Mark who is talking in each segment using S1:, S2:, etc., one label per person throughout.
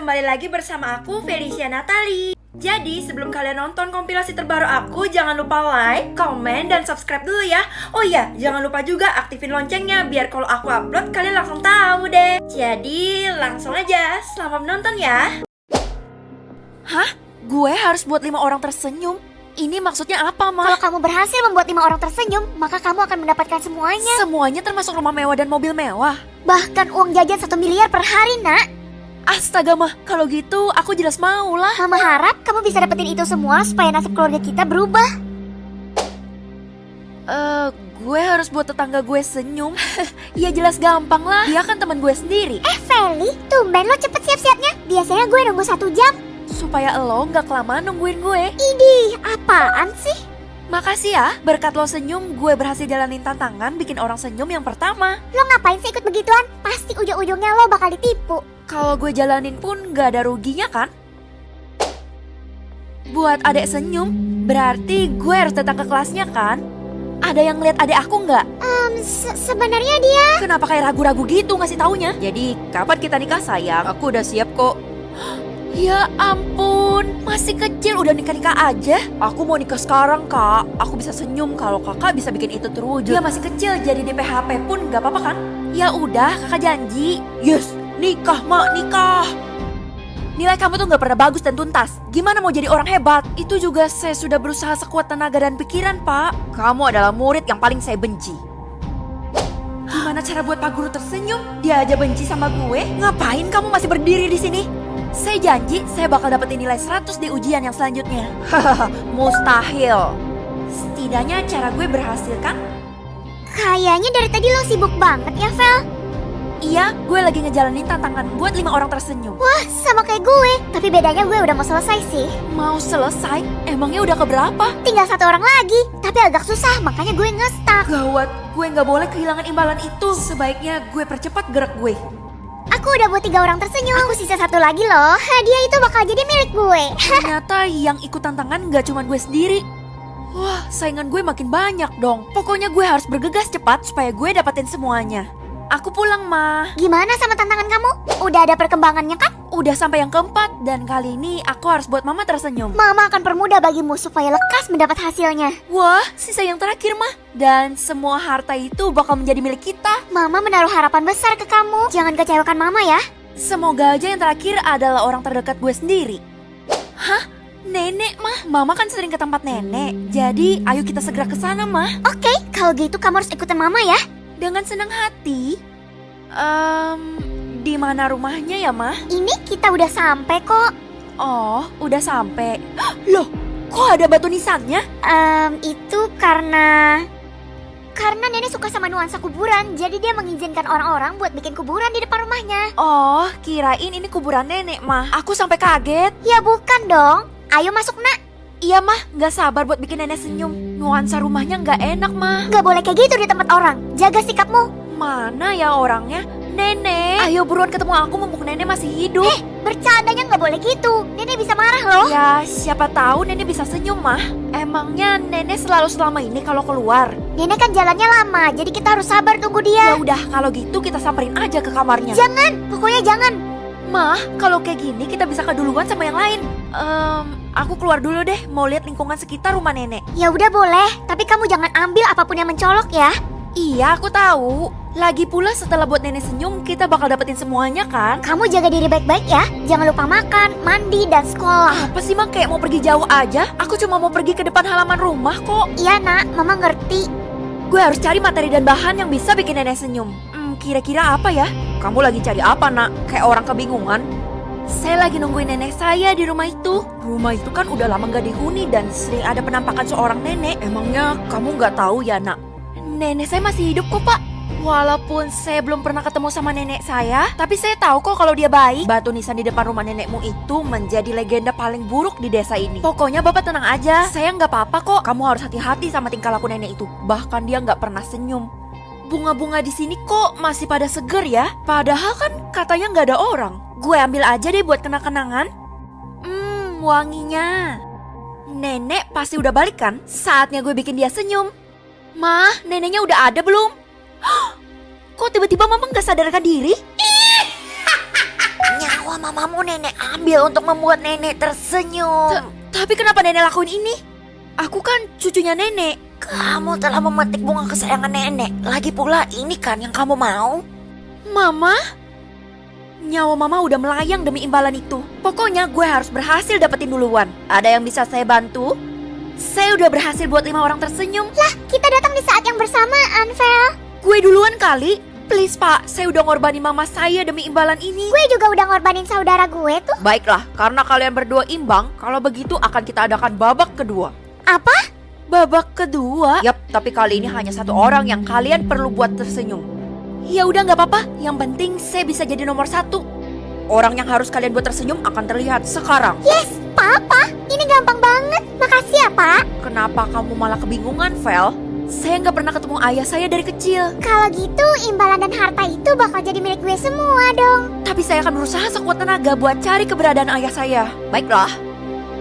S1: kembali lagi bersama aku, Felicia Natali. Jadi, sebelum kalian nonton kompilasi terbaru aku, jangan lupa like, komen, dan subscribe dulu ya. Oh iya, jangan lupa juga aktifin loncengnya, biar kalau aku upload, kalian langsung tahu deh. Jadi, langsung aja, selamat menonton ya.
S2: Hah? Gue harus buat 5 orang tersenyum? Ini maksudnya apa, Ma?
S3: Kalau kamu berhasil membuat 5 orang tersenyum, maka kamu akan mendapatkan semuanya.
S2: Semuanya termasuk rumah mewah dan mobil mewah?
S3: Bahkan uang jajan 1 miliar per hari, nak.
S2: Astaga, Ma, kalau gitu aku jelas mau lah.
S3: Mama harap kamu bisa dapetin itu semua supaya nasib keluarga kita berubah.
S2: Gue harus buat tetangga gue senyum. Ya jelas gampang lah, dia kan teman gue sendiri.
S3: Feli, tumben lo cepet siap-siapnya. Biasanya gue nunggu 1 jam.
S2: Supaya lo gak kelamaan nungguin gue.
S3: Idih, apaan sih?
S2: Makasih ya, berkat lo senyum, gue berhasil jalanin tantangan bikin orang senyum yang pertama.
S3: Lo ngapain sih ikut begituan? Pasti ujung-ujungnya lo bakal ditipu.
S2: Kalau gue jalanin pun gak ada ruginya kan? Buat adek senyum, berarti gue harus datang ke kelasnya kan? Ada yang lihat adek aku nggak?
S3: Sebenarnya dia...
S2: Kenapa kayak ragu-ragu gitu ngasih taunya? Jadi, kapan kita nikah sayang? Aku udah siap kok. Ya ampun, masih kecil udah nikah-nikah aja. Aku mau nikah sekarang, Kak. Aku bisa senyum kalau kakak bisa bikin itu terwujud. Dia masih kecil, jadi di PHP pun gak apa-apa kan? Ya udah, kakak janji. Yes, nikah, Mak, nikah. Nilai kamu tuh gak pernah bagus dan tuntas. Gimana mau jadi orang hebat? Itu juga saya sudah berusaha sekuat tenaga dan pikiran, Pak. Kamu adalah murid yang paling saya benci. Gimana cara buat Pak Guru tersenyum? Dia aja benci sama gue. Ngapain kamu masih berdiri di sini? Saya janji, saya bakal dapetin nilai 100 di ujian yang selanjutnya. Hahaha, mustahil. Setidaknya cara gue berhasil kan?
S3: Kayaknya dari tadi lo sibuk banget ya, Vel.
S2: Iya, gue lagi ngejalanin tantangan buat 5 orang tersenyum.
S3: Wah, sama kayak gue. Tapi bedanya gue udah mau selesai sih.
S2: Mau selesai? Emangnya udah keberapa?
S3: Tinggal 1 orang lagi. Tapi agak susah, makanya gue nge-stuck.
S2: Gawat, gue gak boleh kehilangan imbalan itu. Sebaiknya gue percepat gerak gue.
S3: Aku udah buat 3 orang tersenyum. Aku sisa 1 lagi loh. Hadiah itu bakal jadi milik gue.
S2: Ternyata yang ikut tantangan gak cuma gue sendiri. Wah, saingan gue makin banyak dong. Pokoknya gue harus bergegas cepat supaya gue dapetin semuanya. Aku pulang, Ma.
S3: Gimana sama tantangan kamu? Udah ada perkembangannya kan?
S2: Udah sampai yang keempat dan kali ini aku harus buat Mama tersenyum.
S3: Mama akan permudah bagimu supaya lekas mendapat hasilnya.
S2: Wah, sisa yang terakhir, Ma. Dan semua harta itu bakal menjadi milik kita.
S3: Mama menaruh harapan besar ke kamu. Jangan kecewakan Mama ya.
S2: Semoga aja yang terakhir adalah orang terdekat gue sendiri. Hah? Nenek, Mah. Mama kan sering ke tempat nenek. Jadi, ayo kita segera ke sana, Mah.
S3: Oke, kalau gitu kamu harus ikutin Mama ya.
S2: Dengan senang hati. Di mana rumahnya ya, Mah?
S3: Ini kita udah sampai kok.
S2: Oh, udah sampai. Loh, kok ada batu nisannya?
S3: Itu karena nenek suka sama nuansa kuburan. Jadi dia mengizinkan orang-orang buat bikin kuburan di depan rumahnya.
S2: Oh, kirain ini kuburan nenek, Mah. Aku sampai kaget.
S3: Ya bukan dong. Ayo masuk, nak.
S2: Iya, Mah. Gak sabar buat bikin nenek senyum. Nuansa rumahnya gak enak, Mah.
S3: Gak boleh kayak gitu di tempat orang. Jaga sikapmu.
S2: Mana ya orangnya? Nenek. Ayo buruan ketemu aku mumpung nenek masih hidup.
S3: Bercandanya gak boleh gitu. Nenek bisa marah loh.
S2: Ya, siapa tahu nenek bisa senyum, Mah. Emangnya nenek selalu selama ini kalau keluar?
S3: Nenek kan jalannya lama, jadi kita harus sabar tunggu dia.
S2: Ya udah, kalau gitu kita samperin aja ke kamarnya.
S3: Jangan, pokoknya jangan.
S2: Mah, kalau kayak gini kita bisa keduluan sama yang lain. Aku keluar dulu deh, mau lihat lingkungan sekitar rumah nenek.
S3: Ya udah boleh, tapi kamu jangan ambil apapun yang mencolok ya.
S2: Iya, aku tahu. Lagi pula setelah buat nenek senyum, kita bakal dapetin semuanya kan?
S3: Kamu jaga diri baik-baik ya. Jangan lupa makan, mandi, dan sekolah.
S2: Apa sih, Mah, kayak mau pergi jauh aja? Aku cuma mau pergi ke depan halaman rumah kok.
S3: Iya nak, Mama ngerti.
S2: Gue harus cari materi dan bahan yang bisa bikin nenek senyum. Kira-kira apa ya? Kamu lagi cari apa, Nak? Kayak orang kebingungan. Saya lagi nungguin nenek saya di rumah itu. Rumah itu kan udah lama gak dihuni dan sering ada penampakan seorang nenek. Emangnya kamu gak tahu ya, Nak? Nenek saya masih hidup kok, Pak. Walaupun saya belum pernah ketemu sama nenek saya, tapi saya tahu kok kalau dia baik. Batu nisan di depan rumah nenekmu itu menjadi legenda paling buruk di desa ini. Pokoknya Bapak tenang aja, saya nggak apa-apa kok. Kamu harus hati-hati sama tingkah laku nenek itu. Bahkan dia nggak pernah senyum. Bunga-bunga di sini kok masih pada seger ya? Padahal kan katanya nggak ada orang. Gue ambil aja deh buat kenang-kenangan. Wanginya. Nenek pasti udah balik kan? Saatnya gue bikin dia senyum. Mah, neneknya udah ada belum? Kok tiba-tiba Mama nggak sadarkan diri?
S3: Nyawa Semua mamamu nenek ambil untuk membuat nenek tersenyum.
S2: Tapi kenapa nenek lakuin ini? Aku kan cucunya nenek.
S3: Kamu telah memetik bunga kesayangan nenek. Lagi pula ini kan yang kamu mau.
S2: Mama? Nyawa mama udah melayang demi imbalan itu. Pokoknya gue harus berhasil dapetin duluan. Ada yang bisa saya bantu? Saya udah berhasil buat 5 orang tersenyum.
S3: Lah, kita datang di saat yang bersamaan, Vel.
S2: Gue duluan kali. Please pak, saya udah ngorbanin mama saya demi imbalan ini.
S3: Gue juga udah ngorbanin saudara gue tuh.
S2: Baiklah, karena kalian berdua imbang, kalau begitu akan kita adakan babak kedua.
S3: Apa?
S2: Babak kedua? Yap, tapi kali ini hanya 1 orang yang kalian perlu buat tersenyum. Ya udah nggak apa-apa, yang penting saya bisa jadi nomor 1. Orang yang harus kalian buat tersenyum akan terlihat sekarang.
S3: Yes, Papa. Ini gampang banget. Makasih ya, Pak.
S2: Kenapa kamu malah kebingungan, Vel? Saya nggak pernah ketemu ayah saya dari kecil.
S3: Kalau gitu, imbalan dan harta itu bakal jadi milik gue semua dong.
S2: Tapi saya akan berusaha sekuat tenaga buat cari keberadaan ayah saya. Baiklah.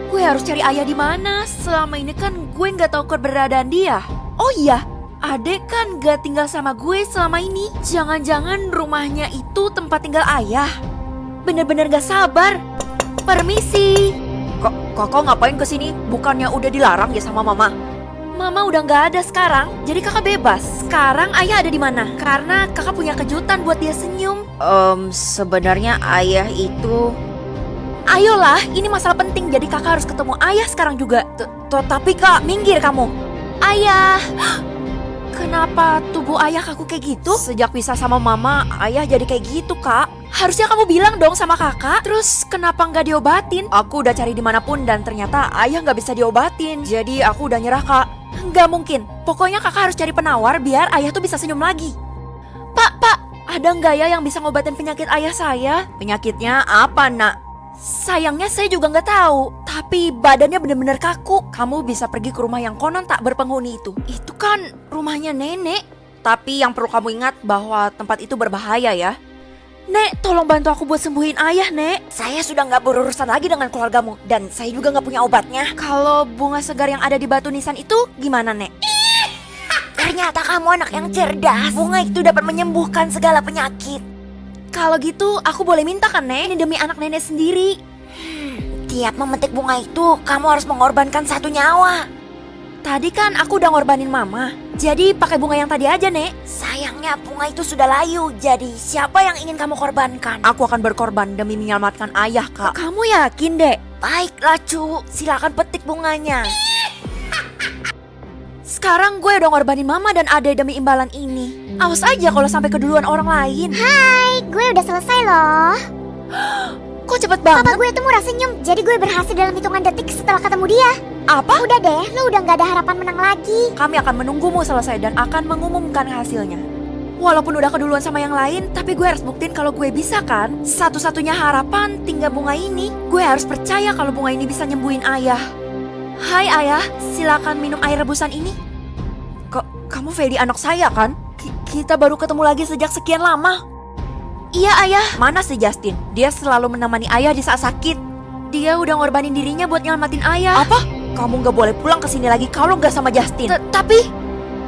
S2: Gue harus cari ayah di mana? Selama ini kan gue nggak tahu keberadaan dia. Oh iya, adek kan gak tinggal sama gue selama ini. Jangan-jangan rumahnya itu tempat tinggal ayah. Bener-bener gak sabar. Permisi. Kakak ngapain kesini? Bukannya udah dilarang ya sama mama? Mama udah gak ada sekarang, jadi kakak bebas. Sekarang ayah ada di mana? Karena kakak punya kejutan buat dia senyum. Sebenarnya ayah itu... Ayolah, ini masalah penting, jadi kakak harus ketemu ayah sekarang juga. Tapi kak, minggir kamu. Ayah. Kenapa tubuh ayah kaku kayak gitu? Sejak pisah sama mama, ayah jadi kayak gitu kak. Harusnya kamu bilang dong sama kakak. Terus kenapa nggak diobatin? Aku udah cari dimanapun dan ternyata ayah nggak bisa diobatin. Jadi aku udah nyerah kak. Nggak mungkin. Pokoknya kakak harus cari penawar biar ayah tuh bisa senyum lagi. Pak, ada nggak ya yang bisa ngobatin penyakit ayah saya? Penyakitnya apa nak? Sayangnya saya juga nggak tahu. Tapi badannya bener-bener kaku. Kamu bisa pergi ke rumah yang konon tak berpenghuni itu. Itu kan rumahnya nenek. Tapi yang perlu kamu ingat bahwa tempat itu berbahaya ya. Nek, tolong bantu aku buat sembuhin ayah, Nek. Saya sudah nggak berurusan lagi dengan keluargamu. Dan saya juga nggak punya obatnya. Kalau bunga segar yang ada di batu nisan itu gimana, Nek?
S3: Ternyata kamu anak yang cerdas. Bunga itu dapat menyembuhkan segala penyakit.
S2: Kalau gitu, aku boleh minta kan, Nek? Ini demi anak nenek sendiri.
S3: Tiap memetik bunga itu, kamu harus mengorbankan 1 nyawa.
S2: Tadi kan aku udah ngorbanin mama. Jadi pakai bunga yang tadi aja, Nek.
S3: Sayangnya bunga itu sudah layu. Jadi siapa yang ingin kamu korbankan?
S2: Aku akan berkorban demi menyelamatkan ayah, Kak. Kamu yakin, Dek?
S3: Baiklah, Cu. Silakan petik bunganya.
S2: Sekarang gue udah ngorbanin mama dan ade demi imbalan ini. Awas aja kalau sampai keduluan orang lain.
S3: Hai, gue udah selesai loh.
S2: Kok cepet banget?
S3: Papa gue itu murah senyum. Jadi gue berhasil dalam hitungan detik setelah ketemu dia.
S2: Apa?
S3: Udah deh, lo udah gak ada harapan menang lagi.
S2: Kami akan menunggumu selesai dan akan mengumumkan hasilnya. Walaupun udah keduluan sama yang lain, tapi gue harus buktiin kalau gue bisa kan. Satu-satunya harapan tinggal bunga ini. Gue harus percaya kalau bunga ini bisa nyembuhin ayah. Hai ayah, silakan minum air rebusan ini. Kamu Feli anak saya kan? Kita baru ketemu lagi sejak sekian lama. Iya ayah. Mana si Justin? Dia selalu menemani ayah di saat sakit. Dia udah ngorbanin dirinya buat nyelamatin ayah. Apa? Kamu gak boleh pulang ke sini lagi kalau gak sama Justin. Tapi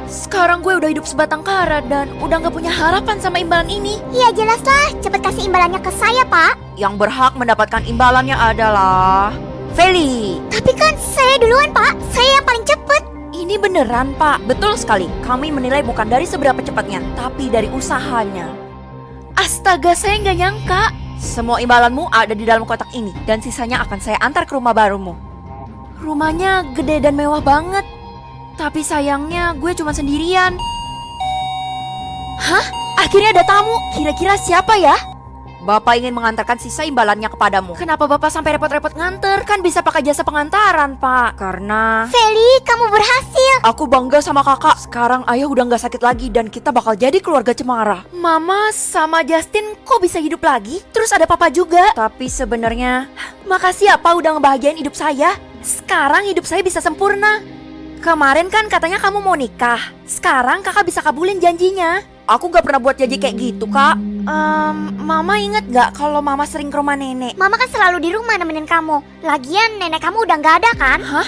S2: sekarang gue udah hidup sebatang kara dan udah gak punya harapan sama imbalan ini.
S3: Iya jelaslah, cepet kasih imbalannya ke saya, Pak.
S2: Yang berhak mendapatkan imbalannya adalah Feli.
S3: Tapi kan saya duluan, Pak. Saya yang paling cepet.
S2: Ini beneran, Pak. Betul sekali. Kami menilai bukan dari seberapa cepatnya, tapi dari usahanya. Astaga, saya nggak nyangka. Semua imbalanmu ada di dalam kotak ini, dan sisanya akan saya antar ke rumah barumu. Rumahnya gede dan mewah banget. Tapi sayangnya gue cuma sendirian. Hah? Akhirnya ada tamu. Kira-kira siapa ya? Bapak ingin mengantarkan sisa imbalannya kepadamu. Kenapa Bapak sampai repot-repot nganter? Kan bisa pakai jasa pengantaran, Pak. Karena...
S3: Feli, kamu berhasil.
S2: Aku bangga sama kakak. Sekarang ayah udah gak sakit lagi dan kita bakal jadi keluarga cemara. Mama sama Justin kok bisa hidup lagi? Terus ada papa juga. Tapi sebenarnya, makasih ya Pak udah ngebahagiain hidup saya. Sekarang hidup saya bisa sempurna. Kemarin kan katanya kamu mau nikah. Sekarang kakak bisa kabulin janjinya. Aku gak pernah buat janji kayak gitu, Kak. Mama inget gak kalau Mama sering ke rumah nenek?
S3: Mama kan selalu di rumah nemenin kamu. Lagian nenek kamu udah gak ada kan?
S2: Hah?